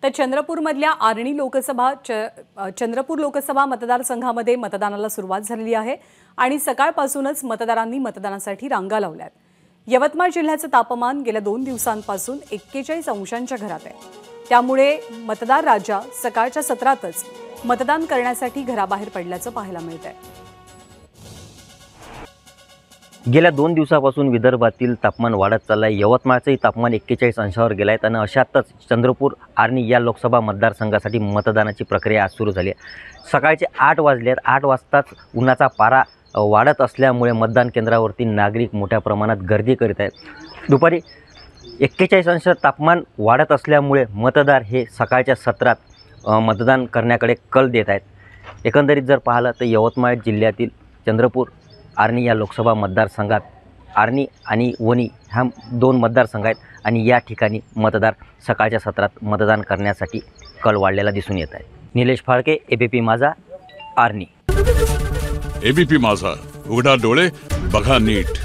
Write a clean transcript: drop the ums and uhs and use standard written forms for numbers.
तर चंद्रपूरमधल्या आर्णी चंद्रपूर लोकसभा मतदारसंघामध्ये मतदानाला सुरुवात झालेली आहे आणि सकाळपासूनच मतदारांनी मतदानासाठी रांगा लावल्यात। यवतमाळ जिल्ह्याचं तापमान गेल्या 2 दिवसांपासून 41 अंशांच्या घरात आहे। त्यामुळे मतदार राजा सकाळच्या सत्रातच मतदान करण्यासाठी घराबाहेर पडल्याचं पाहायला मिळतंय। गेल्या 2 दिवसापासून विदर्भातील तापमान वाढत चाललं आहे। यवतमाळचंही तापमान 41 अंशावर गेलं आहे आणि अशातच चंद्रपूर आर्णी या लोकसभा मतदारसंघासाठी मतदानाची प्रक्रिया आज सुरू झाली आहे। सकाळचे 8 वाजले आहेत। 8 वाजताच उन्हाचा पारा वाढत असल्यामुळे मतदान केंद्रावरती नागरिक मोठ्या प्रमाणात गर्दी करीत आहेत। दुपारी 41 अंश तापमान वाढत असल्यामुळे मतदार हे सकाळच्या सत्रात मतदान करण्याकडे कल देत आहेत। एकंदरीत जर पाहिलं तर यवतमाळ जिल्ह्यातील चंद्रपूर आर्णी या लोकसभा मतदारसंघात आर्णी आणि वणी ह्या 2 मतदारसंघ आहेत आणि या ठिकाणी मतदार सकाळच्या सत्रात मतदान करण्यासाठी कल वाढलेला दिसून येत आहे। निलेश फाळके, एबीपी माझा, आर्णी। एबीपी माझा, उघडा डोळे बघा नीट।